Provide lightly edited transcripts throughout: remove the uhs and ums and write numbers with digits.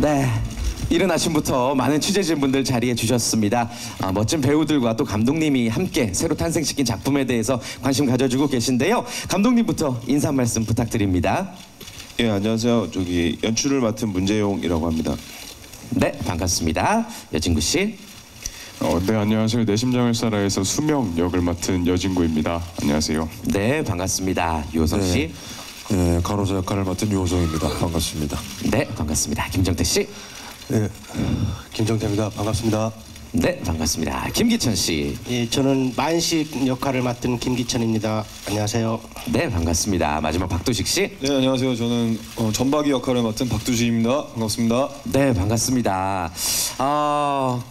네, 이른 아침부터 많은 취재진분들 자리해 주셨습니다. 멋진 배우들과 또 감독님이 함께 새로 탄생시킨 작품에 대해서 관심 가져주고 계신데요. 감독님부터 인사 말씀 부탁드립니다. 예, 안녕하세요. 저기 연출을 맡은 문재용이라고 합니다. 네, 반갑습니다. 여진구 씨. 네, 안녕하세요. 내 심장을 쏴라에서 수명 역을 맡은 여진구입니다. 안녕하세요. 네, 반갑습니다. 유호성 씨. 네, 간호사 역할을 맡은 유호성입니다. 반갑습니다. 네, 반갑습니다. 김정태 씨. 네, 김정태입니다. 반갑습니다. 네, 반갑습니다. 김기천 씨. 예, 저는 만식 역할을 맡은 김기천입니다. 안녕하세요. 네, 반갑습니다. 마지막 박두식 씨. 네, 안녕하세요. 저는 전박이 역할을 맡은 박두식입니다. 반갑습니다. 네, 반갑습니다.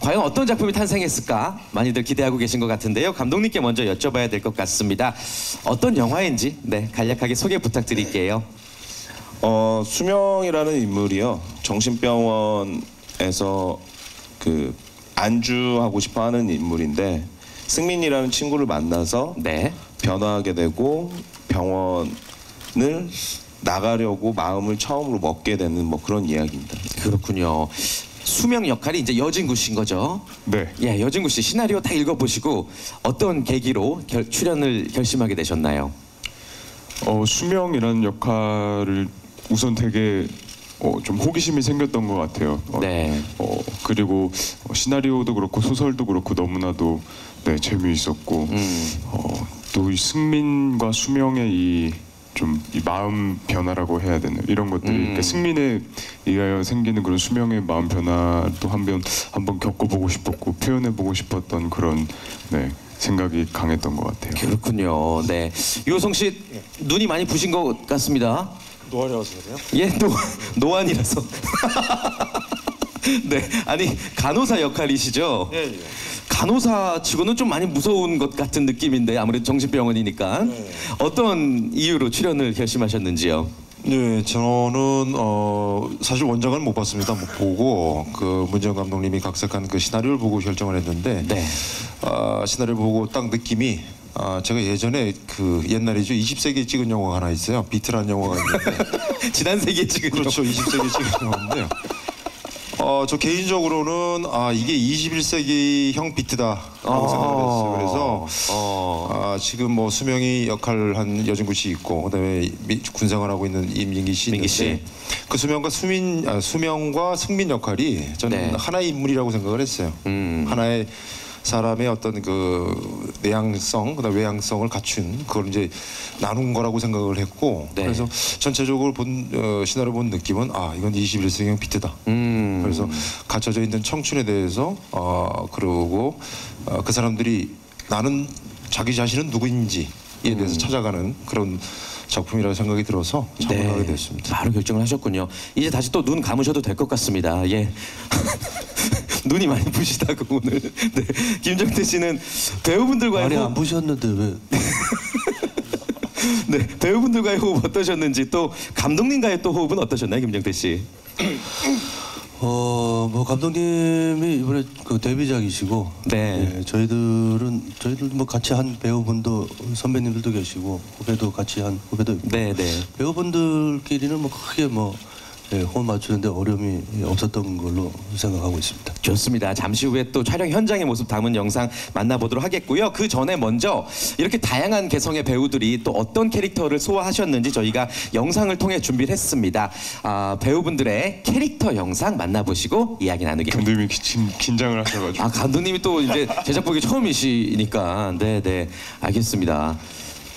과연 어떤 작품이 탄생했을까 많이들 기대하고 계신 것 같은데요. 감독님께 먼저 여쭤봐야 될 것 같습니다. 어떤 영화인지 간략하게 소개 부탁드릴게요. 수명이라는 인물이요, 정신병원에서 그 안주하고 싶어하는 인물인데, 승민이라는 친구를 만나서 네. 변화하게 되고 병원을 나가려고 마음을 처음으로 먹게 되는 뭐 그런 이야기입니다. 그렇군요. 수명 역할이 이제 여진구 씨인 거죠? 네. 예, 여진구 씨 시나리오 다 읽어보시고 어떤 계기로 출연을 결심하게 되셨나요? 수명이라는 역할을 우선 되게 좀 호기심이 생겼던 것 같아요. 네. 그리고 시나리오도 그렇고 소설도 그렇고 너무나도 재미있었고 또 이 승민과 수명의 이 마음 변화라고 해야 되나 이런 것들이 그러니까 승민에 의하여 생기는 그런 수명의 마음 변화도 한번 겪어보고 싶었고 표현해보고 싶었던 그런 생각이 강했던 것 같아요. 그렇군요. 네, 유호성 씨 눈이 많이 부신 것 같습니다. 노안이라서 그래요? 예, 노안이라서. 네, 아니 간호사 역할이시죠? 예, 예. 간호사 치고는 좀 많이 무서운 것 같은 느낌인데 아무래도 정신병원이니까 어떤 이유로 출연을 결심하셨는지요? 네, 저는 사실 원작은 못 봤습니다. 못 보고 그 문재영 감독님이 각색한 그 시나리오를 보고 결정을 했는데 네. 시나리오를 보고 딱 느낌이 제가 예전에 그 옛날이죠, 20세기에 찍은 영화가 하나 있어요. 비트라는 영화가 있는데 지난 세기에 찍은 그렇죠, 20세기에 찍은 영화인데요. 저 개인적으로는 이게 21세기형 비트다라고 생각을 했어요. 그래서 지금 뭐 수명이 역할을 한 여진구 씨 있고 그다음에 군생활 하고 있는 임민기 씨 있는데 그 수명과 수명과 승민 역할이 저는 하나의 인물이라고 생각을 했어요. 하나의 사람의 어떤 그 내향성, 그다음 외향성을 갖춘 그걸 이제 나눈 거라고 생각을 했고 그래서 전체적으로 시나리오 본 느낌은 이건 21세기형 비트다. 그래서 갇혀져 있는 청춘에 대해서 그러고 그 사람들이 나는 자기 자신은 누구인지에 대해서 찾아가는 그런 작품이라고 생각이 들어서 참여하게 됐습니다. 바로 결정을 하셨군요. 이제 다시 또 눈 감으셔도 될 것 같습니다. 예. 눈이 많이 부시다고 오늘. 네. 김정태 씨는 배우분들과의 많이 안 부셨는데 왜? 네, 배우분들과의 호흡 어떠셨는지 또 감독님과의 또 호흡은 어떠셨나요, 김정태 씨? 뭐 감독님이 이번에 그 데뷔작이시고, 저희들 뭐 같이 한 배우분도 선배님들도 계시고 후배도 같이 한 후배도 있고, 배우분들끼리는 뭐 크게 호흡 맞추는데 어려움이 없었던 걸로 생각하고 있습니다. 좋습니다. 잠시 후에 또 촬영 현장의 모습 담은 영상 만나보도록 하겠고요. 그 전에 먼저 이렇게 다양한 개성의 배우들이 또 어떤 캐릭터를 소화하셨는지 저희가 영상을 통해 준비를 했습니다. 배우분들의 캐릭터 영상 만나보시고 이야기 나누겠습니다. 감독님이 긴장을 하셔가지고. 감독님이 또 이제 제작 보기 처음이시니까. 네, 알겠습니다.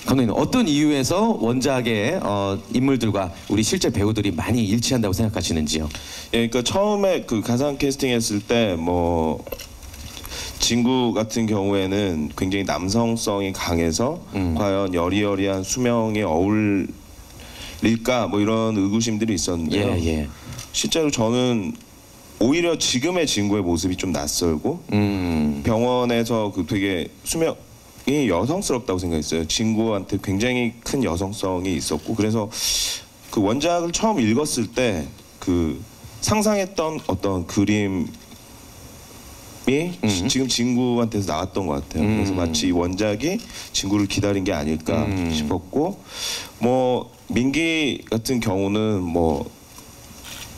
감독님, 어떤 이유에서 원작의 인물들과 우리 실제 배우들이 많이 일치한다고 생각하시는지요? 예, 그러니까 처음에 그 가상 캐스팅했을 때 뭐 진구 같은 경우에는 굉장히 남성성이 강해서 과연 여리여리한 수명에 어울릴까 뭐 이런 의구심들이 있었는데요. 실제로 저는 오히려 지금의 진구의 모습이 좀 낯설고 병원에서 그 되게 여성스럽다고 생각했어요. 진구한테 굉장히 큰 여성성이 있었고 그래서 그 원작을 처음 읽었을 때 그 상상했던 어떤 그림이 지금 진구한테서 나왔던 것 같아요. 그래서 마치 원작이 진구를 기다린 게 아닐까 싶었고 뭐 민기 같은 경우는 뭐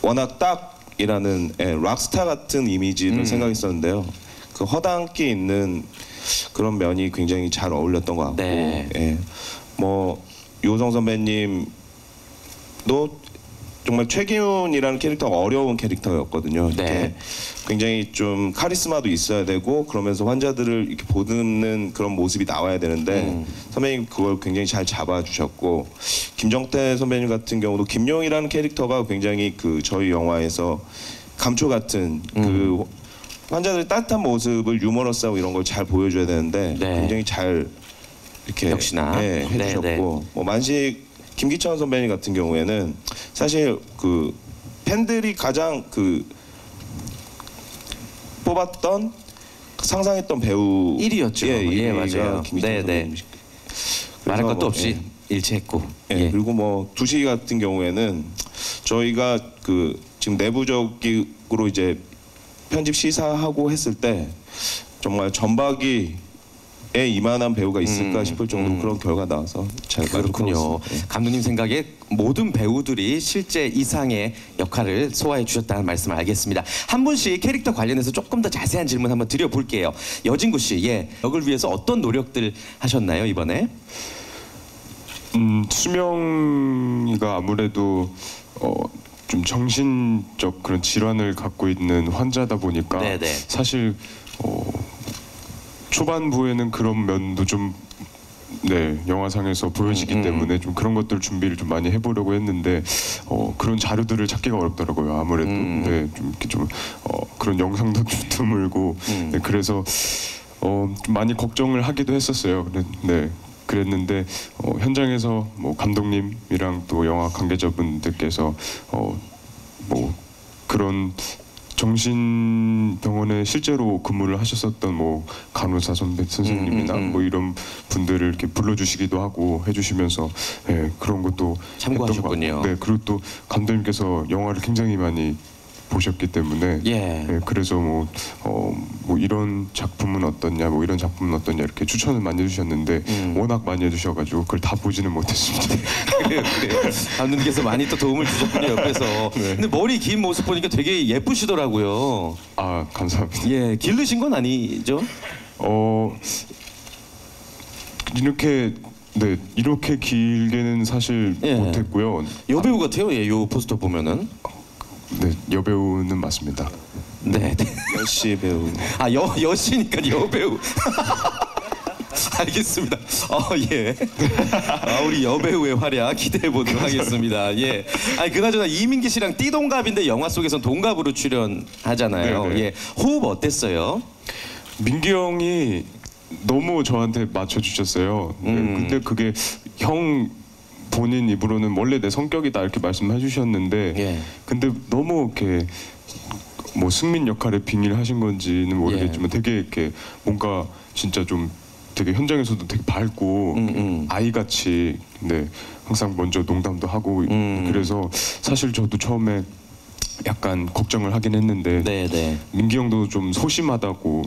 워낙 딱 이라는 락스타 같은 이미지를 생각했었는데요. 그 허당기 있는 그런 면이 굉장히 잘 어울렸던 것 같고, 네. 예. 뭐 요성 선배님도 정말 최기훈이라는 캐릭터가 어려운 캐릭터였거든요. 이렇게 네. 굉장히 좀 카리스마도 있어야 되고 그러면서 환자들을 이렇게 보듬는 그런 모습이 나와야 되는데 선배님 그걸 굉장히 잘 잡아주셨고, 김정태 선배님 같은 경우도 김용이라는 캐릭터가 굉장히 그 저희 영화에서 감초 같은 그 환자들의 따뜻한 모습을 유머러스하고 이런 걸 잘 보여줘야 되는데 네. 굉장히 잘 이렇게 역시나. 네, 해주셨고 네, 네. 뭐 만식 김기천 선배님 같은 경우에는 사실 그 팬들이 가장 그 뽑았던 상상했던 배우 1위였죠. 예, 예, 1위가 맞아요. 김기천 네, 네. 선배님. 말할 그래서 것도 뭐, 없이 일치했고. 예, 예. 그리고 뭐 두시 같은 경우에는 저희가 그 지금 내부적으로 이제 편집 시사하고 했을 때 정말 전박이에 이만한 배우가 있을까 싶을 정도로 그런 결과 나와서 잘 그렇군요. 만족스러웠습니다. 감독님 생각에 모든 배우들이 실제 이상의 역할을 소화해 주셨다는 말씀을 알겠습니다. 한 분씩 캐릭터 관련해서 조금 더 자세한 질문 한번 드려볼게요. 여진구 씨, 예, 역을 위해서 어떤 노력들 하셨나요 이번에? 수명이가 아무래도 좀 정신적 그런 질환을 갖고 있는 환자다 보니까 네네. 사실 초반부에는 그런 면도 좀 영화상에서 보여지기 때문에 좀 그런 것들 준비를 좀 많이 해보려고 했는데 그런 자료들을 찾기가 어렵더라고요. 아무래도 좀 이렇게 좀 그런 영상도 좀 드물고 네, 그래서 좀 많이 걱정을 하기도 했었어요. 그랬는데 현장에서 뭐 감독님이랑 또 영화 관계자분들께서 뭐 그런 정신병원에 실제로 근무를 하셨었던 뭐 간호사 선생님이나 뭐 이런 분들을 이렇게 불러주시기도 하고 해주시면서 그런 것도 참고하셨군요. 했던 것 같고, 네, 그리고 또 감독님께서 영화를 굉장히 많이 보셨기 때문에 예. 그래서 뭐 이런 작품은 어떻냐, 뭐 이런 작품은 어떻냐 이렇게 추천을 많이 해주셨는데 워낙 많이 해주셔가지고 그걸 다 보지는 못했습니다. 그래요. 감독님께서 많이 또 도움을 주셨군요 옆에서. 근데 머리 긴 모습 보니까 되게 예쁘시더라고요. 아, 감사합니다. 예, 기르신 건 아니죠? 이렇게 길게는 사실 예. 못했고요. 여배우 같아요. 예, 요 포스터 보면은. 네, 여배우는 맞습니다. 네. 여씨 배우. 아, 여시니까 여배우. 알겠습니다. 예. 우리 여배우의 활약 기대해 보도록 하겠습니다. 예. 아니 그나저나 이민기 씨랑 띠동갑인데 영화 속에선 동갑으로 출연하잖아요. 네네. 예. 호흡 어땠어요? 민기 형이 너무 저한테 맞춰주셨어요. 근데 그게 형 본인 입으로는 원래 내 성격이다 이렇게 말씀해 주셨는데 예. 근데 너무 이렇게 뭐 승민 역할에 빙의를 하신 건지는 모르겠지만 되게 이렇게 뭔가 진짜 좀 되게 현장에서도 되게 밝고 아이같이 항상 먼저 농담도 하고 그래서 사실 저도 처음에 약간 걱정을 하긴 했는데 네. 민기 형도 좀 소심하다고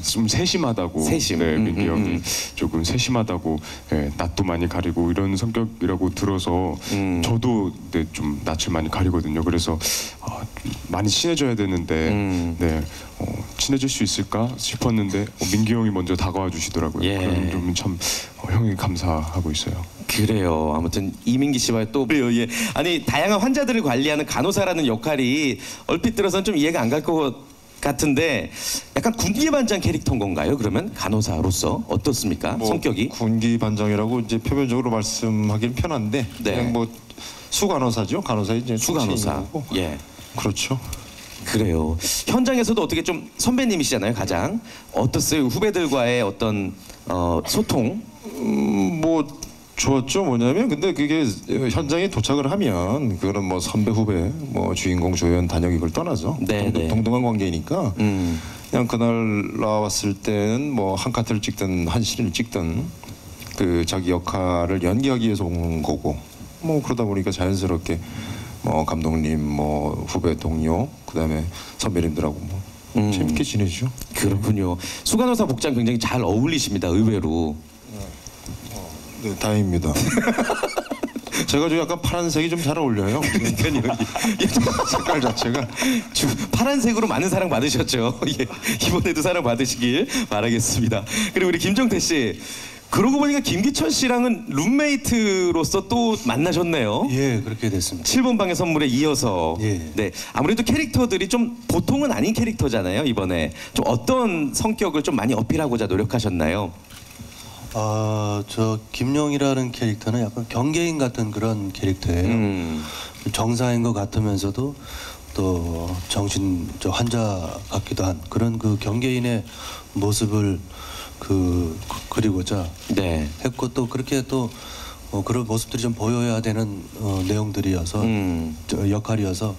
좀 세심하다고 세심. 네, 민기 형이 조금 세심하다고 낯도 많이 가리고 이런 성격이라고 들어서 저도 좀 낯을 많이 가리거든요. 그래서 좀 많이 친해져야 되는데 친해질 수 있을까 싶었는데 민기 형이 먼저 다가와 주시더라고요. 예. 그런 점은 참 형이 감사하고 있어요. 그래요. 아무튼 이민기 씨와 또 그래요. 예. 아니 다양한 환자들을 관리하는 간호사라는 역할이 얼핏 들어서는 좀 이해가 안 갈 것 같은데 약간 군기반장 캐릭터인 건가요? 그러면 간호사로서 어떻습니까? 뭐 성격이? 군기 반장이라고 이제 표면적으로 말씀하기는 편한데 네. 그냥 뭐 수간호사죠. 간호사 이제 수간호사. 거고. 예. 그렇죠. 그래요. 현장에서도 어떻게 좀 선배님이시잖아요. 가장 어떻어요? 후배들과의 어떤 소통? 뭐 좋았죠. 뭐냐면 근데 그게 현장에 도착을 하면 그거는 뭐 선배 후배 뭐 주인공 조연 단역 이걸 떠나서 네, 네. 동등한 관계니까 그냥 그날 나왔을 때는 뭐 한 카트를 찍든 한 씬을 찍든 그 자기 역할을 연기하기 위해서 온 거고 뭐 그러다 보니까 자연스럽게 뭐 감독님 뭐 후배 동료 그다음에 선배님들하고 뭐 재밌게 지내죠. 그렇군요. 수간호사 복장 굉장히 잘 어울리십니다. 의외로. 네, 다행입니다. 제가 좀 약간 파란색이 좀 잘 어울려요. 그러니까요. 색깔 자체가. 파란색으로 많은 사랑 받으셨죠. 예, 이번에도 사랑 받으시길 바라겠습니다. 그리고 우리 김정태 씨. 그러고 보니까 김기천 씨랑은 룸메이트로서 또 만나셨네요. 예, 그렇게 됐습니다. 7번 방의 선물에 이어서. 예. 네. 아무래도 캐릭터들이 좀 보통은 아닌 캐릭터잖아요. 이번에 좀 어떤 성격을 좀 많이 어필하고자 노력하셨나요? 저 김용이라는 캐릭터는 약간 경계인 같은 그런 캐릭터예요. 정상인 것 같으면서도 또 정신 환자 같기도 한 그런 그 경계인의 모습을 그리고자 네. 했고 또 그렇게 또 그런 모습들이 좀 보여야 되는 내용들이어서 역할이어서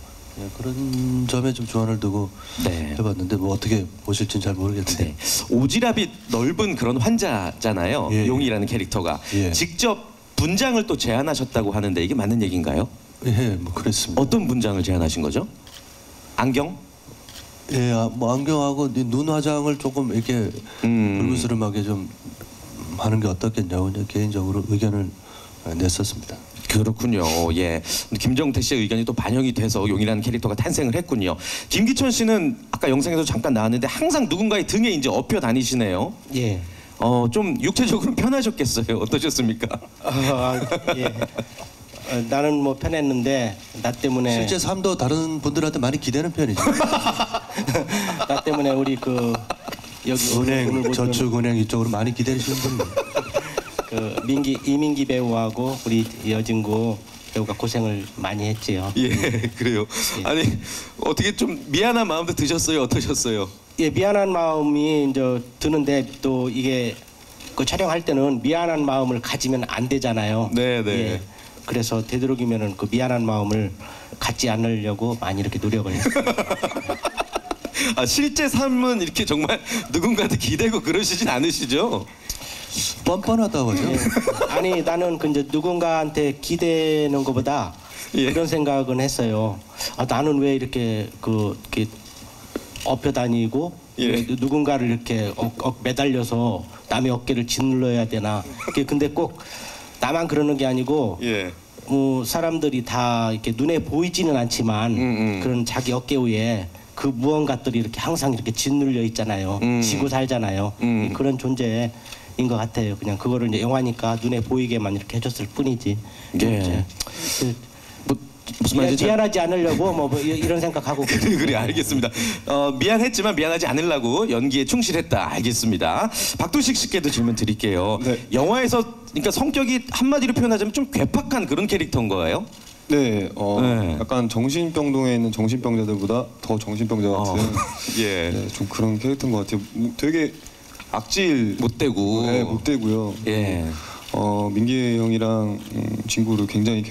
그런 점에 좀 주안을 두고 네. 해봤는데 뭐 어떻게 보실지는 잘 모르겠는데 네. 오지랖이 넓은 그런 환자잖아요. 예. 용이라는 캐릭터가 예. 직접 분장을 또 제안하셨다고 하는데 이게 맞는 얘기인가요? 예, 뭐 그랬습니다. 어떤 분장을 제안하신 거죠? 안경? 예, 뭐 안경하고 눈 화장을 조금 이렇게 불그스름하게 좀 하는 게 어떻겠냐고 이제 개인적으로 의견을 냈었습니다. 그렇군요. 예. 김정태 씨의 의견이 또 반영이 돼서 용이라는 캐릭터가 탄생을 했군요. 김기천 씨는 아까 영상에서 잠깐 나왔는데 항상 누군가의 등에 이제 업혀 다니시네요. 예. 좀 육체적으로 편하셨겠어요. 어떠셨습니까? 예. 나는 뭐 편했는데 나 때문에 실제 삶도 다른 분들한테 많이 기대는 편이죠. 나 때문에 우리 여기 은행, 저축은행 이쪽으로 많이 기다리시는 분이에요. 이민기 배우하고 우리 여진구 배우가 고생을 많이 했지요. 예, 그래요. 예. 아니 어떻게 좀 미안한 마음도 드셨어요? 어떠셨어요? 예, 미안한 마음이 이제 드는데 또 이게 그 촬영할 때는 미안한 마음을 가지면 안 되잖아요. 네, 네. 예, 그래서 되도록이면은 그 미안한 마음을 갖지 않으려고 많이 이렇게 노력을 했어요. 실제 삶은 이렇게 정말 누군가한테 기대고 그러시진 않으시죠? 뻔뻔하다고 하죠. 예. 아니 나는 이제 누군가한테 기대는 것보다 예. 그런 생각은 했어요. 나는 왜 이렇게 이렇게 업혀 다니고 예. 왜 누군가를 이렇게 매달려서 남의 어깨를 짓눌러야 되나? 근데 꼭 나만 그러는 게 아니고 예. 사람들이 다 이렇게 눈에 보이지는 않지만 그런 자기 어깨 위에 그 무언가들이 이렇게 항상 이렇게 짓눌려 있잖아요. 지고 살잖아요. 그런 존재인 것 같아요. 그냥 그거를 이제 영화니까 눈에 보이게만 이렇게 해줬을 뿐이지. 예. 무슨 말인지 미안하지 않으려고 뭐 이런 생각하고. 그래 알겠습니다. 미안했지만 미안하지 않으려고 연기에 충실했다. 알겠습니다. 박두식 씨께도 질문 드릴게요. 네. 영화에서 그러니까 성격이 한마디로 표현하자면 좀 괴팍한 그런 캐릭터인 거예요? 네, 네. 약간 정신병동에 있는 정신병자들보다 더 정신병자 같은 예. 네, 좀 그런 캐릭터인 것 같아요. 되게 악질 못되고. 네, 못되고요. 예. 민기 형이랑 친구를 굉장히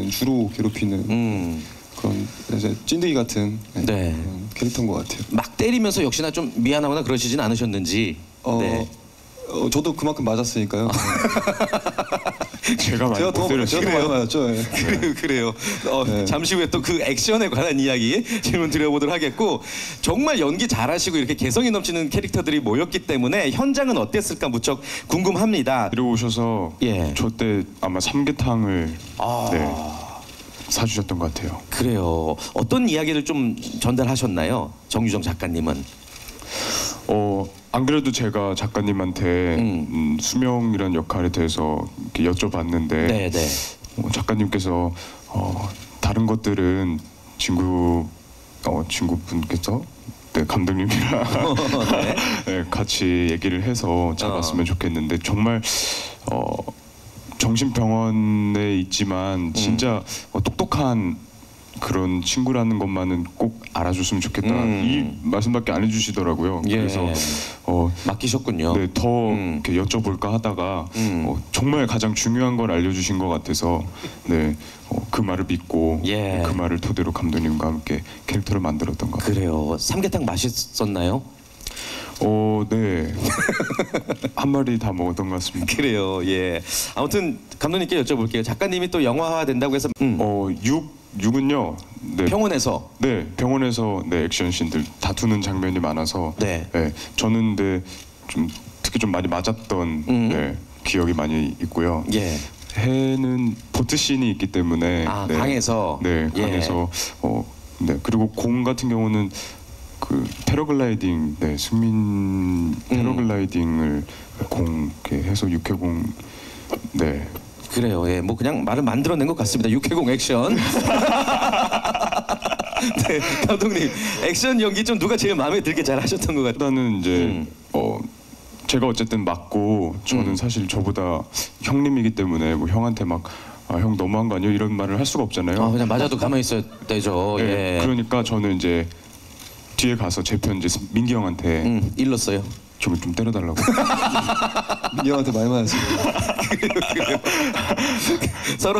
주로 괴롭히는 그런 이제 찐득이 같은 네. 그런 캐릭터인 것 같아요. 막 때리면서 역시나 좀 미안하거나 그러시진 않으셨는지. 네. 저도 그만큼 맞았으니까요. 제가 많이 못 제가 더 때렸어요. 많이 맞았죠. 예. 그래요. 네. 잠시 후에 또 그 액션에 관한 이야기 질문 드려보도록 하겠고 정말 연기 잘하시고 이렇게 개성이 넘치는 캐릭터들이 모였기 때문에 현장은 어땠을까 무척 궁금합니다. 들어오셔서 예. 저 때 아마 삼계탕을 네, 사주셨던 것 같아요. 그래요. 어떤 이야기를 좀 전달하셨나요? 정유정 작가님은. 안 그래도 제가 작가님한테 수명이란 역할에 대해서 이렇게 여쭤봤는데 네네. 작가님께서 다른 것들은 친구분께서 네, 감독님이랑 네, 같이 얘기를 해서 잡았으면 좋겠는데 정말 정신병원에 있지만 진짜 똑똑한 그런 친구라는 것만은 꼭 알아줬으면 좋겠다. 이 말씀밖에 안 해주시더라고요. 예. 그래서 맡기셨군요. 네, 더 이렇게 여쭤볼까 하다가 정말 가장 중요한 걸 알려주신 것 같아서 네, 그 말을 믿고 예. 그 말을 토대로 감독님과 함께 캐릭터를 만들었던 것 같아요. 그래요. 삼계탕 맛있었나요? 네. 한 마리 다 먹었던 것 같습니다. 그래요. 예. 아무튼 감독님께 여쭤볼게요. 작가님이 또 영화화 된다고 해서 6은요. 네. 병원에서. 네, 병원에서 네, 액션씬들 다투는 장면이 많아서 네. 저는 좀 특히 좀 많이 맞았던 네, 기억이 많이 있고요. 예. 해는 보트 씬이 있기 때문에 네. 강에서 네 예. 강에서 네 그리고 공 같은 경우는 그 패러글라이딩 네 승민 패러글라이딩을 공 이렇게 해서 육해공 네 그래요. 예, 뭐 그냥 말을 만들어낸 것 같습니다. 육해공 액션. 네, 감독님 액션 연기 좀 누가 제일 마음에 들게 잘 하셨던 것 같아요. 일단은 이제 제가 어쨌든 맞고 저는 사실 저보다 형님이기 때문에 뭐 형한테 막 형 너무한 거 아니에요? 이런 말을 할 수가 없잖아요. 그냥 맞아도 가만히 있어야 되죠. 네, 예. 그러니까 저는 이제 뒤에 가서 제 편 이제 민기 형한테 일렀어요. 좀 때려달라고. 민기 형한테 많이 맞았어요.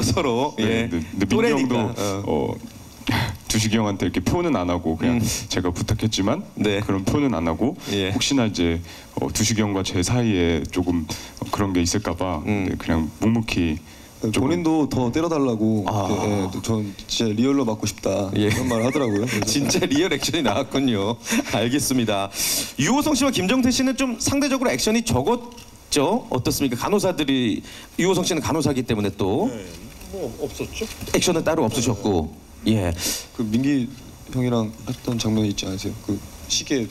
서로 네, 예. 근데 민기 또래니까. 형도 두식이 형한테 이렇게 표는 안 하고 그냥 제가 부탁했지만 네. 그런 표는 안 하고 예. 혹시나 이제 두식이 형과 제 사이에 조금 그런 게 있을까봐 네, 그냥 묵묵히 본인도 더 때려달라고. 예, 전 진짜 리얼로 맞고 싶다. 예. 그런 말을 하더라고요. 그래서 진짜 리얼 액션이 나왔군요. 알겠습니다. 유호성 씨와 김정태 씨는 좀 상대적으로 액션이 적었죠? 어떻습니까? 간호사들이 유호성 씨는 간호사기 때문에 또 뭐 없었죠? 액션은 따로 없으셨고 예. 그 민기 형이랑 했던 장면이 있지 않으세요? 그 시계.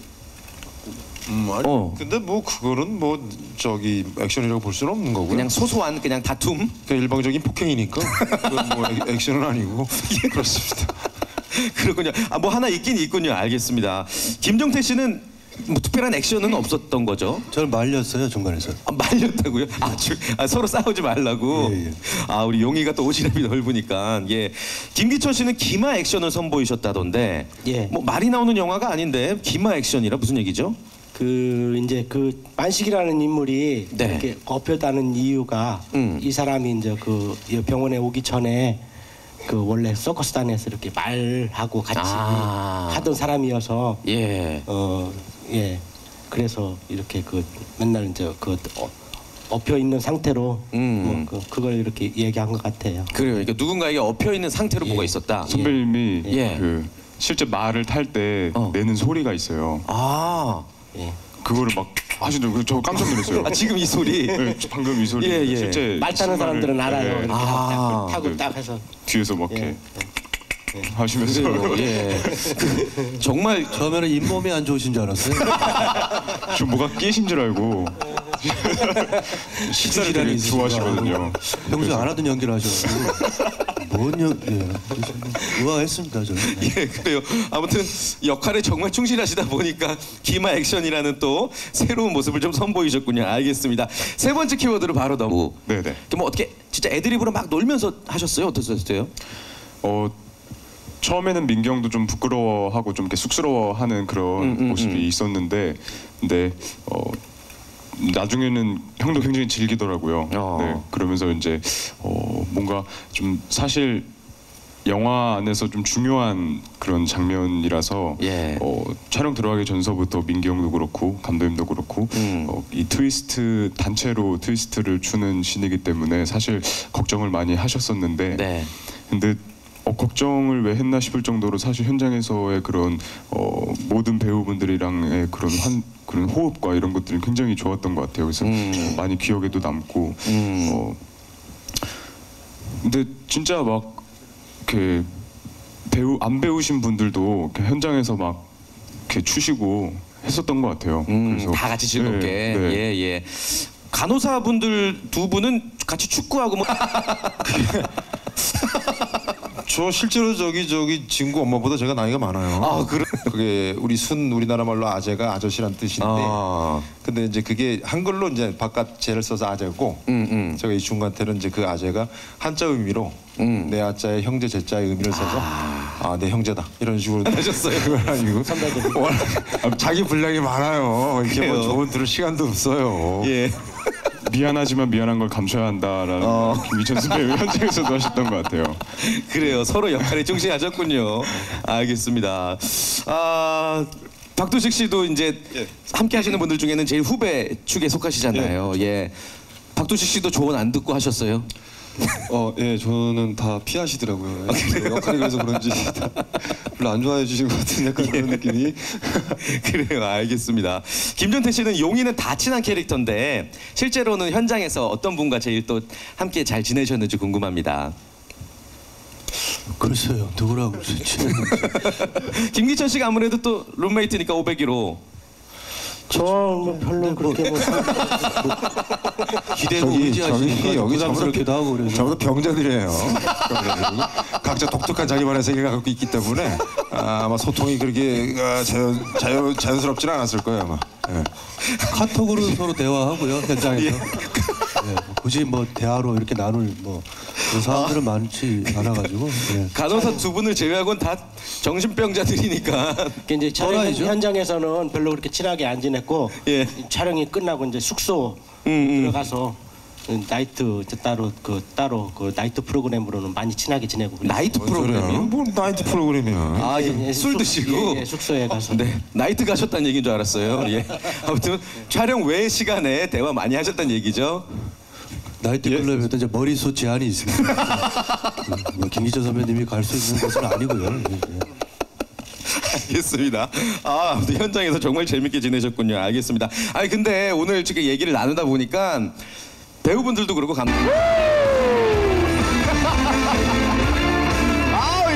어. 근데 뭐 그거는 뭐 저기 액션이라고 볼 수는 없는 거고요. 그냥 소소한 그냥 다툼. 그냥 일방적인 폭행이니까 그건 뭐 액션은 아니고 그렇습니다. 그렇군요. 뭐 하나 있긴 있군요. 알겠습니다. 김정태 씨는 뭐 특별한 액션은 없었던 거죠? 저를 말렸어요 중간에서. 말렸다고요? 서로 싸우지 말라고. 예, 예. 우리 용이가 또 오지랖이 넓으니까. 예. 김기철 씨는 기마 액션을 선보이셨다던데. 예. 뭐 말이 나오는 영화가 아닌데 기마 액션이라 무슨 얘기죠? 그 이제 그 만식이라는 인물이 네. 이렇게 업혔다는 이유가 이 사람이 이제 그 병원에 오기 전에 그 원래 서커스단에서 이렇게 말하고 같이 하던 사람이어서 예. 예. 그래서 이렇게 그 맨날 이제 그 엎혀 있는 상태로 뭐 그걸 이렇게 얘기한 것 같아요. 그래요. 그러니까 누군가에게 엎여 있는 상태로 뭐가 있었다. 선배님이 예. 그 실제 말을 탈 때 내는 소리가 있어요. 예. 그거를 막 하시더라고요. 저 깜짝 놀랐어요. 지금 이 소리. 네, 방금 이 소리. 예, 예. 실제 말 타는 신발을- 사람들은 알아요. 네, 이렇게 타고 딱 해서 뒤에서 막 이렇게 하시면서 그래요. 예. 정말 처음에는 잇몸이 안 좋으신 줄 알았어요. 저 뭐가 끼신 줄 알고 식사를 되게 좋아하시거든요. 평소에 안 하던 연기를 하셔가지고 뭔 예. 의아했습니다 저는. 예, 그래요. 아무튼 역할에 정말 충실하시다 보니까 기마 액션이라는 또 새로운 모습을 좀 선보이셨군요. 알겠습니다. 세 번째 키워드로 바로 넘어. 네네. 뭐 어떻게 진짜 애드립으로 막 놀면서 하셨어요? 어떠셨어요? 처음에는 민경도 좀 부끄러워하고 좀 이렇게 쑥스러워하는 그런 모습이 있었는데, 근데 나중에는 형도 굉장히 즐기더라고요. 네, 그러면서 이제 뭔가 좀 사실 영화 안에서 좀 중요한 그런 장면이라서 예. 촬영 들어가기 전서부터 민기 형도 그렇고 감독님도 그렇고 이 트위스트 단체로 트위스트를 추는 신이기 때문에 사실 걱정을 많이 하셨었는데, 네. 근데 걱정을 왜 했나 싶을 정도로 사실 현장에서의 그런 모든 배우분들이랑의 그런 호흡과 이런 것들이 굉장히 좋았던 것 같아요. 그래서 많이 기억에도 남고 근데 진짜 막 이렇게 안 배우신 분들도 이렇게 현장에서 막 이렇게 추시고 했었던 것 같아요. 그래서 다 같이 즐겁게. 네, 네. 예, 예. 간호사분들 두 분은 같이 축구하고 뭐 저 실제로 저기 친구 엄마보다 제가 나이가 많아요. 그게 우리나라 말로 아재가 아저씨란 뜻인데, 근데 이제 그게 한글로 이제 바깥 재를 써서 아재고, 제가 이 친구한테는 이제 그 아재가 한자 의미로 내 아자의 형제 제자의 의미를 써서 내 형제다 이런 식으로 하셨어요. 그건 아니고 자기 분량이 많아요. 이렇게 뭐 조언 들을 시간도 없어요. 예. 미안하지만 미안한 걸 감춰야 한다라는 김희천 선배님 현장에서도 하셨던 것 같아요. 그래요. 서로 역할에 충실하셨군요. 알겠습니다. 박두식 씨도 이제 함께 하시는 분들 중에는 제일 후배 축에 속하시잖아요. 예. 박두식 씨도 조언 안 듣고 하셨어요? 예, 저는 다 피하시더라고요. 역할이 그래서 그런지 다 별로 안 좋아해 주신 것 같은 약간 그런 느낌이. 그래요, 알겠습니다. 김전태 씨는 용인은 다 친한 캐릭터인데 실제로는 현장에서 어떤 분과 제일 또 함께 잘 지내셨는지 궁금합니다. 글쎄요, 누구라고 친했는지. 김기천 씨가 아무래도 또 룸메이트니까 501로. 저뭐 별로 그렇게 뭐 기대고 저기 의지하시니까 여기 부담스럽기도 하고 그래서. 저도 병자들이에요. 각자 독특한 자기만의 세계가 갖고 있기 때문에 아마 소통이 그렇게 자연스럽지는 않았을 거예요 아마. 예. 카톡으로 서로 대화하고요, 현장에서. 뭐 굳이 뭐 대화로 이렇게 나눌 뭐 그런 사람들은 많지 않아가지고. 예. 간호사 두 분을 제외하고는 다 정신병자들이니까. 이제 촬영 또라이죠? 현장에서는 별로 그렇게 친하게 안 지냈고 예. 촬영이 끝나고 이제 숙소 들어가서 나이트 따로 그 나이트 프로그램으로는 많이 친하게 지내고 그래요. 나이트 프로그램이요? 뭐 나이트 프로그램이야. 아, 예, 술 드시고. 예, 숙소에 가서. 네, 나이트 가셨다는 얘기인 줄 알았어요. 예. 아무튼 촬영 외 시간에 대화 많이 하셨다는 얘기죠. 나이트 클럽에도 이제 머리숱 제한이 있습니다. 뭐 김기천 선배님이 갈 수 있는 곳은 아니고요. 예. 알겠습니다. 아, 아무튼 현장에서 정말 재밌게 지내셨군요. 알겠습니다. 아니 근데 오늘 지금 얘기를 나누다 보니까 배우분들도 그렇고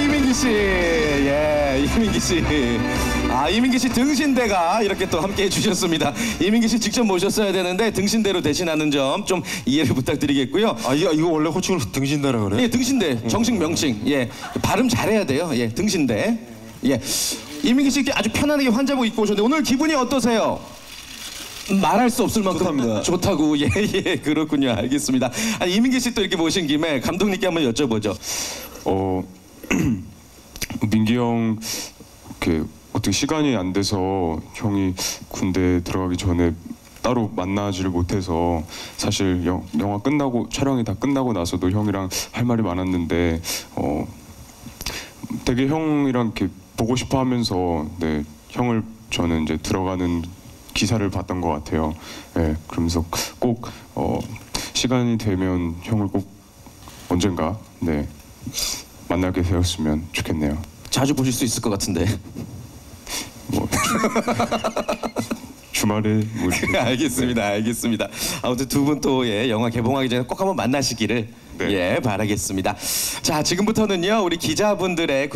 이민기 씨, 예, 이민기 씨. 아, 이민기 씨 등신대가 이렇게 또 함께 해주셨습니다. 이민기 씨 직접 모셨어야 되는데 등신대로 대신하는 점 좀 이해를 부탁드리겠고요. 아 이거 원래 호칭으로 등신대라 그래? 예, 등신대 정식 명칭. 예, 발음 잘해야 돼요. 예, 등신대. 예, 이민기 씨 아주 편안하게 환자복 입고 오셨는데 오늘 기분이 어떠세요? 말할 수 없을 만큼 좋답니다. 좋다고. 예, 그렇군요. 알겠습니다. 아니, 이민기 씨 또 이렇게 모신 김에 감독님께 한번 여쭤보죠. 민기 형 이렇게 어떻게 시간이 안 돼서 형이 군대 들어가기 전에 따로 만나지를 못해서 사실 영화 끝나고 촬영이 다 끝나고 나서도 형이랑 할 말이 많았는데 되게 형이랑 이렇게 보고 싶어 하면서 네, 형을 저는 이제 들어가는 기사를 봤던 것 같아요. 네, 그러면서 꼭 시간이 되면 형을 꼭 언젠가 네, 만나게 되었으면 좋겠네요. 자주 보실 수 있을 것 같은데. 뭐 주말에 뭐 이렇게. 알겠습니다. 아무튼 두 분 또 예, 영화 개봉하기 전에 꼭 한번 만나시기를 네. 예, 바라겠습니다. 자, 지금부터는요 우리 기자분들의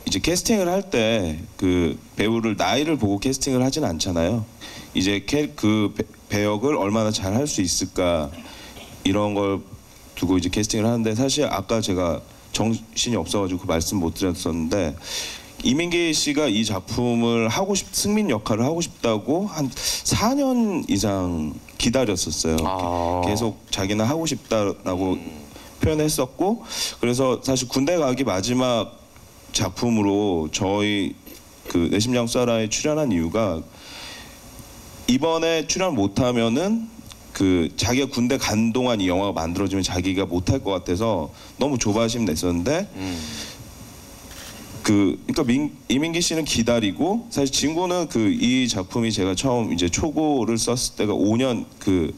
이제 캐스팅을 할 때 그 배우를 나이를 보고 캐스팅을 하진 않잖아요. 이제 그 배역을 얼마나 잘 할 수 있을까 이런 걸 두고 이제 캐스팅을 하는데 사실 아까 제가 정신이 없어가지고 그 말씀 못 드렸었는데 이민기 씨가 이 작품을 승민 역할을 하고 싶다고 한 4년 이상 기다렸었어요. 계속 자기는 하고 싶다라고 표현했었고 그래서 사실 군대 가기 마지막 작품으로 저희 그 내 심장 쏴라에 출연한 이유가 이번에 출연 못하면은 그 자기가 군대 간 동안 이 영화가 만들어지면 자기가 못할 것 같아서 너무 조바심 냈었는데 그러니까 이민기 씨는 기다리고 사실 진구는 이 작품이 제가 처음 이제 초고를 썼을 때가 5년 그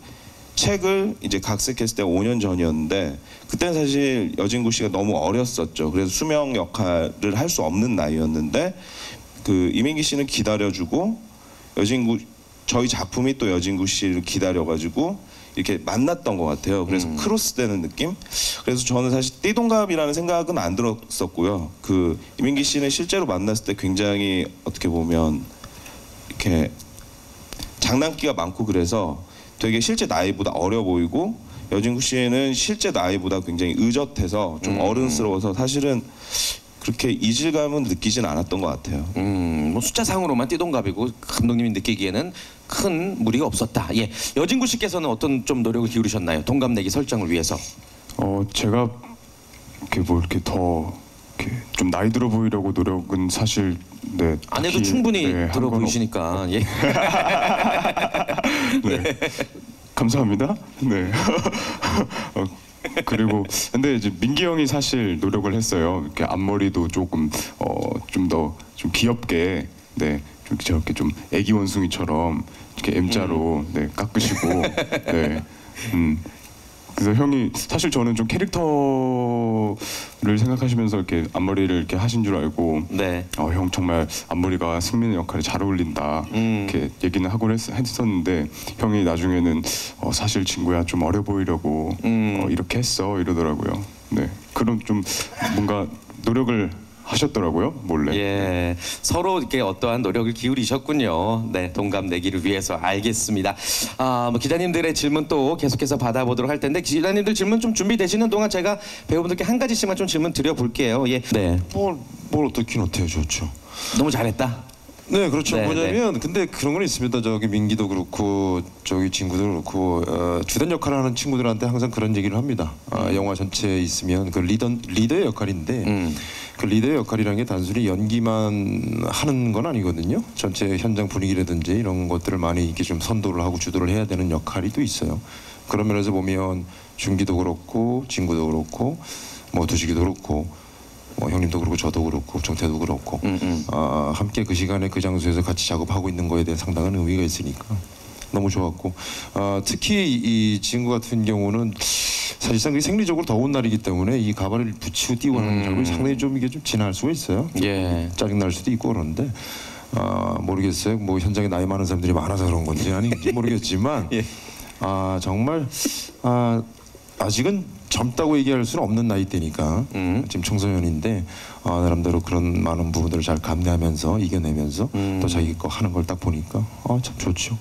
책을 이제 각색했을 때가 5년 전이었는데 그때는 사실 여진구 씨가 너무 어렸었죠. 그래서 수명 역할을 할 수 없는 나이였는데 그 이민기 씨는 기다려주고 저희 작품이 또 여진구 씨를 기다려가지고 이렇게 만났던 것 같아요. 그래서 크로스되는 느낌. 그래서 저는 사실 띠동갑이라는 생각은 안 들었었고요. 그 이민기 씨는 실제로 만났을 때 굉장히 어떻게 보면 이렇게 장난기가 많고 그래서 되게 실제 나이보다 어려 보이고 여진구 씨는 실제 나이보다 굉장히 의젓해서 좀 어른스러워서 사실은 그렇게 이질감은 느끼진 않았던 것 같아요. 뭐 숫자상으로만 띠동갑이고 감독님이 느끼기에는 큰 무리가 없었다. 예, 여진구 씨께서는 어떤 좀 노력을 기울이셨나요? 동갑내기 설정을 위해서. 제가 이렇게 뭐 이렇게 더 이렇게 좀 나이 들어 보이려고 노력은 사실 네. 아내도 딱히, 충분히 네, 들어 보이시니까. 예. 네. 감사합니다. 네. 그리고 근데 이제 민기 형이 사실 노력을 했어요. 이렇게 앞머리도 조금 좀 더 좀 귀엽게 네. 좀 저렇게 좀 애기 원숭이처럼 이렇게 M자로 네, 깎으시고 네. 그래서 형이 사실 저는 좀 캐릭터를 생각하시면서 이렇게 앞머리를 이렇게 하신 줄 알고 네. 형 정말 앞머리가 승민의 역할에 잘 어울린다 이렇게 얘기는 하고 했었는데 형이 나중에는 사실 친구야 좀 어려 보이려고 이렇게 했어 이러더라고요. 네, 그런 좀 뭔가 노력을 하셨더라고요, 몰래. 예, 서로 이렇게 어떠한 노력을 기울이셨군요. 네, 동갑 내기를 위해서. 알겠습니다. 뭐 기자님들의 질문 또 계속해서 받아보도록 할 텐데 기자님들 질문 좀 준비되시는 동안 제가 배우분들께 한 가지씩만 좀 질문 드려볼게요. 예, 네. 뭘 어떻긴 어때요, 좋죠. 너무 잘했다. 네, 그렇죠. 네, 뭐냐면 근데 그런 건 있습니다. 저기 민기도 그렇고 저기 친구도 그렇고 주된 역할을 하는 친구들한테 항상 그런 얘기를 합니다. 영화 전체에 있으면 그 리더의 역할인데 그 리더의 역할이라는 게 단순히 연기만 하는 건 아니거든요. 전체 현장 분위기라든지 이런 것들을 많이 이렇게 좀 선도를 하고 주도를 해야 되는 역할이 또 있어요. 그런 면에서 보면 준기도 그렇고 진구도 그렇고 뭐 두식이도 그렇고 형님도 그렇고 저도 그렇고 정태도 그렇고 함께 그 시간에 그 장소에서 같이 작업하고 있는 거에 대한 상당한 의미가 있으니까 너무 좋았고 특히 이 친구 같은 경우는 사실상 그게 생리적으로 더운 날이기 때문에 이 가발을 붙이고 뛰고 하는 작업이 상당히 좀 이게 좀 지날 수가 있어요. 예. 짜증 날 수도 있고 그런데 모르겠어요. 뭐 현장에 나이 많은 사람들이 많아서 그런 건지 아닌지 모르겠지만 예. 정말 아직은 젊다고 얘기할 수는 없는 나이대니까 지금 청소년인데 나름대로 그런 많은 부분들을 잘 감내하면서 이겨내면서 또 자기 거 하는 걸 딱 보니까 참 좋죠.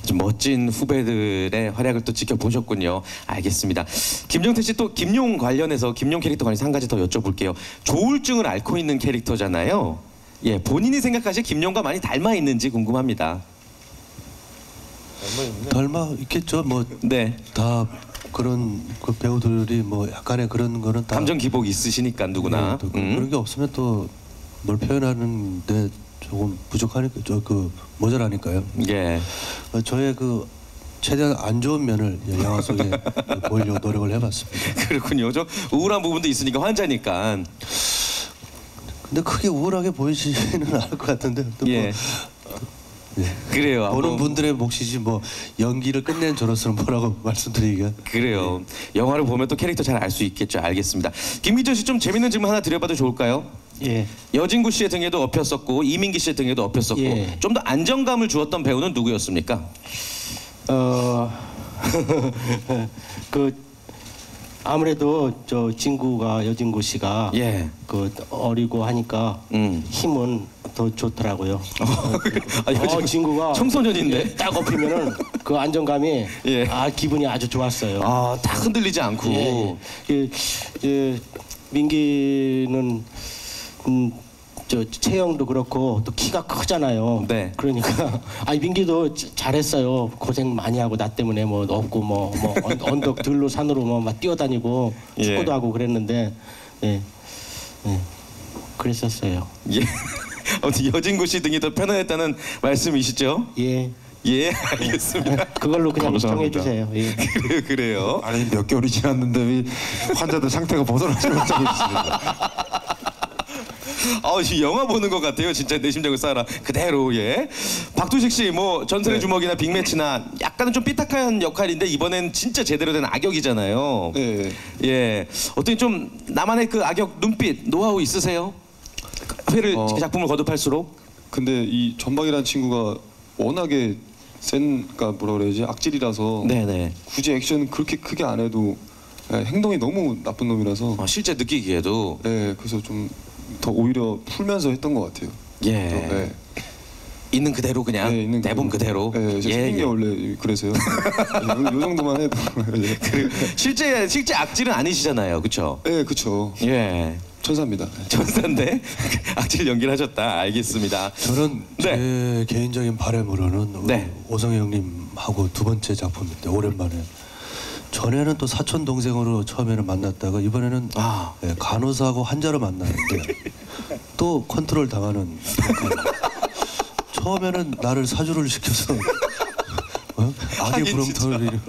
아주 멋진 후배들의 활약을 또 지켜보셨군요. 알겠습니다. 김정태 씨 또 김용 관련해서 김용 캐릭터 관련해서 한 가지 더 여쭤볼게요. 조울증을 앓고 있는 캐릭터잖아요. 예, 본인이 생각하시기에 김용과 많이 닮아 있는지 궁금합니다. 닮아 있겠죠. 뭐 네. 다 그런 그 배우들이 뭐 약간의 그런 거는 다 감정 기복이 있으시니까 누구나. 네, 또 그런 게 없으면 또 뭘 표현하는데 조금 부족하니까 그 모자라니까요. 예. 저의 그 최대한 안 좋은 면을 영화 속에 보이려고 노력을 해봤습니다. 그렇군요. 좀 우울한 부분도 있으니까 환자니까. 근데 크게 우울하게 보이지는 않을 것 같은데. 또 예. 네. 그래요. 보는 분들의 몫이지 뭐 연기를 끝낸 저로서는 뭐라고 말씀드리기가. 그래요. 영화를 보면 또 캐릭터 잘 알 수 있겠죠. 알겠습니다. 김기철 씨 좀 재밌는 질문 하나 드려봐도 좋을까요? 예. 여진구 씨의 등에도 엎였었고 이민기 씨의 등에도 엎였었고 예. 좀 더 안정감을 주었던 배우는 누구였습니까? 그 아무래도 저 진구가 여진구 씨가 예. 그 어리고 하니까 힘은 더 좋더라고요. 진구가 청소년인데? 예, 딱 엎이면은 그 안정감이 예. 기분이 아주 좋았어요. 딱 흔들리지 않고. 민기는 저 체형도 그렇고 또 키가 크잖아요. 네. 그러니까 민기도 잘했어요. 고생 많이 하고 나 때문에 뭐 없고 뭐 언덕 들로 산으로 뭐 막 뛰어다니고 축구도 하고 그랬는데 그랬었어요. 예. 아무튼 여진구 씨 등이 더 편안했다는 말씀이시죠? 예. 예, 알겠습니다. 그걸로 그냥 감사합니다. 정해주세요. 예. 그래요. 아니 몇 개월이 지났는데 이 환자들 상태가 벗어나지 못하고 있습니다. 이 영화 보는 것 같아요. 진짜 내 심장을 쏴라 그대로. 예. 박두식 씨 뭐 전설의 주먹이나 빅매치나 약간은 좀 삐딱한 역할인데 이번엔 진짜 제대로 된 악역이잖아요. 네. 예. 어떻게 좀 나만의 그 악역 눈빛 노하우 있으세요? 회를 작품을 거듭할수록. 근데 이 전박이라는 친구가 워낙에 그러니까 뭐라 그래야지 악질이라서 네네. 굳이 액션 그렇게 크게 안 해도 행동이 너무 나쁜 놈이라서 실제 느끼기에도. 그래서 좀 더 오히려 풀면서 했던 것 같아요. 예. 있는 그대로 그냥 있는 대본 그대로. 제 생긴 게 원래 그래서요. 요 정도만 해도. 실제 악질은 아니시잖아요, 그렇죠? 네, 그렇죠. 예. 천사입니다. 천사인데 악질 연기를 하셨다. 알겠습니다. 저는 제 개인적인 바람으로는 오성희 형님하고 두 번째 작품인데 오랜만에 전에는 또 사촌 동생으로 처음에는 만났다가 이번에는 간호사하고 환자로 만나는데 또 컨트롤 당하는. 처음에는 나를 사주를 시켜서 악의 부렁텅이를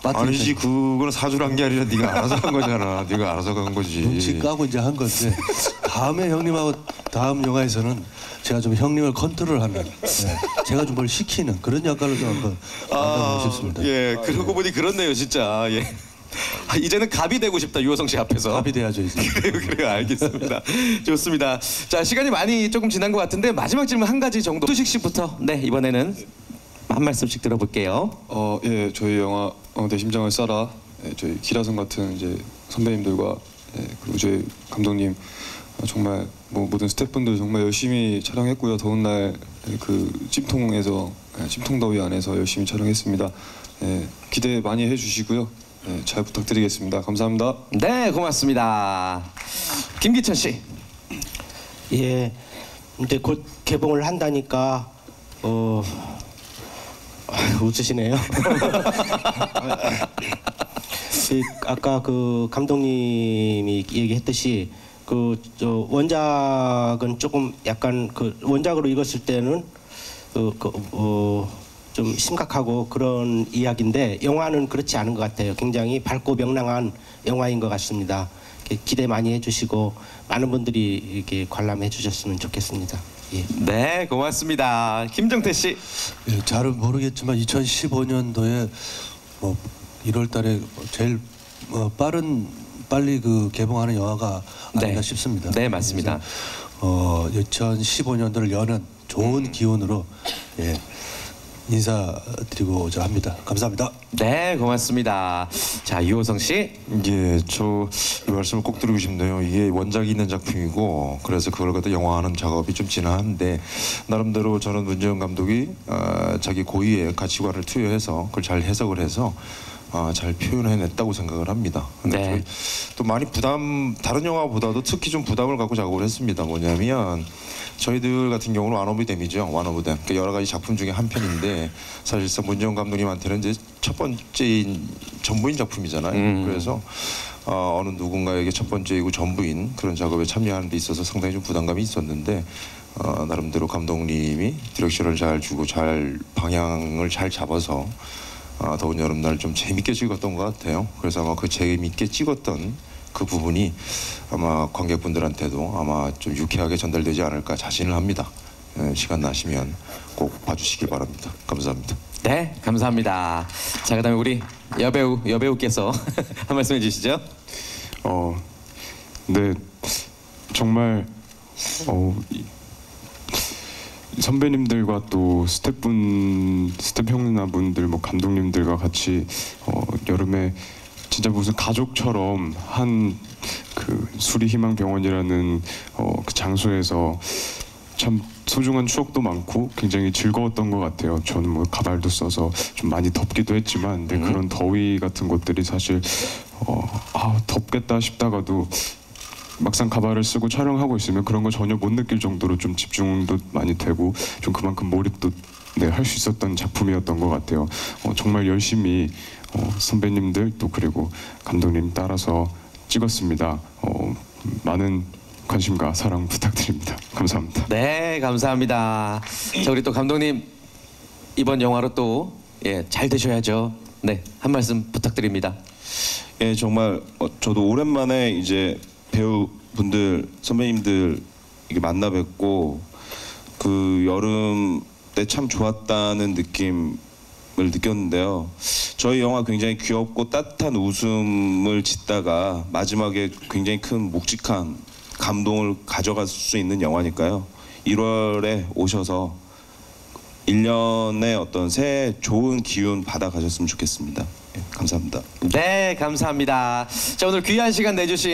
아니지 그거는 사주란 게 아니라 네가 알아서 한 거잖아. 네가 알아서 간 거지. 눈치 까고 이제 한 건데 다음에 형님하고 다음 영화에서는 제가 좀 형님을 컨트롤하는, 제가 좀 뭘 시키는 그런 역할을 좀 한번 만나보고 싶습니다. 예, 그러고 보니 그렇네요, 진짜. 예. 이제는 갑이 되고 싶다, 유호성 씨 앞에서. 갑이 돼야죠 이제. 그래요, 알겠습니다. 좋습니다. 자, 시간이 많이 조금 지난 것 같은데 마지막 질문 한 가지 정도. 수식 씨부터 네 이번에는 한 말씀씩 들어볼게요. 예, 저희 영화 내 심장을 쏴라. 예, 저희 기라성 같은 이제 선배님들과 그리고 저희 감독님 정말 뭐 모든 스태프분들 정말 열심히 촬영했고요. 더운 날 그 찜통에서 찜통더위 안에서 열심히 촬영했습니다. 기대 많이 해주시고요. 잘 부탁드리겠습니다. 감사합니다. 네, 고맙습니다. 김기천 씨. 예, 이제 곧 개봉을 한다니까 웃으시네요. 아까 그 감독님이 얘기했듯이 저 원작은 조금 약간 그 원작으로 읽었을 때는 좀 심각하고 그런 이야기인데 영화는 그렇지 않은 것 같아요. 굉장히 밝고 명랑한 영화인 것 같습니다. 기대 많이 해주시고 많은 분들이 이렇게 관람해 주셨으면 좋겠습니다. 예. 네, 고맙습니다. 김정태 씨. 예, 잘은 모르겠지만 2015년도에 뭐 1월달에 제일 빨리 그 개봉하는 영화가 아닌가 싶습니다. 네, 맞습니다. 2015년도를 여는 좋은 기운으로 인사드리고자 합니다. 감사합니다. 네, 고맙습니다. 자, 유호성 씨. 예, 저 이 말씀을 꼭 드리고 싶네요. 이게 원작이 있는 작품이고 그래서 그걸 갖다 영화하는 작업이 좀 지난한데 나름대로 저는 문재영 감독이 자기 고유의 가치관을 투여해서 그걸 잘 해석을 해서 잘 표현해냈다고 생각을 합니다. 근데 네. 저희 또 많이 다른 영화보다도 특히 좀 부담을 갖고 작업을 했습니다. 뭐냐면 저희들 같은 경우는 완 오브 댐이죠. 완 오브 댐. 그러니까 여러 가지 작품 중에 한 편인데 사실상 문재영 감독님한테는 이제 첫 번째인 전부인 작품이잖아요. 그래서 어느 누군가에게 첫 번째이고 전부인 그런 작업에 참여하는 데 있어서 상당히 좀 부담감이 있었는데 나름대로 감독님이 디렉션을 잘 주고 잘 방향을 잘 잡아서 더운 여름날 좀 재밌게 찍었던 것 같아요. 그래서 아마 그 재밌게 찍었던 그 부분이 아마 관객분들한테도 아마 좀 유쾌하게 전달되지 않을까 자신을 합니다. 시간 나시면 꼭 봐주시길 바랍니다. 감사합니다. 네, 감사합니다. 자, 그다음에 우리 여배우께서 한 말씀 해주시죠. 네, 정말 선배님들과 또 스태프 형님분들 뭐 감독님들과 같이 여름에 진짜 무슨 가족처럼 한 그 수리희망병원이라는 그 장소에서 참 소중한 추억도 많고 굉장히 즐거웠던 것 같아요. 저는 뭐 가발도 써서 좀 많이 덥기도 했지만 근데 그런 더위 같은 것들이 사실 덥겠다 싶다가도 막상 가발을 쓰고 촬영하고 있으면 그런 거 전혀 못 느낄 정도로 좀 집중도 많이 되고 좀 그만큼 몰입도 할 수 있었던 작품이었던 것 같아요. 정말 열심히 선배님들 또 그리고 감독님 따라서 찍었습니다. 많은 관심과 사랑 부탁드립니다. 감사합니다. 네, 감사합니다. 자, 우리 또 감독님 이번 영화로 또 잘 되셔야죠. 네, 한 말씀 부탁드립니다. 예, 정말 저도 오랜만에 이제 배우분들 선배님들 이게 만나 뵙고 그 여름 때 참 좋았다는 느낌을 느꼈는데요. 저희 영화 굉장히 귀엽고 따뜻한 웃음을 짓다가 마지막에 굉장히 큰 묵직한 감동을 가져갈 수 있는 영화니까요. 1월에 오셔서 1년의 어떤 새해 좋은 기운 받아가셨으면 좋겠습니다. 예, 감사합니다. 네, 감사합니다. 자, 오늘 귀한 시간 내주신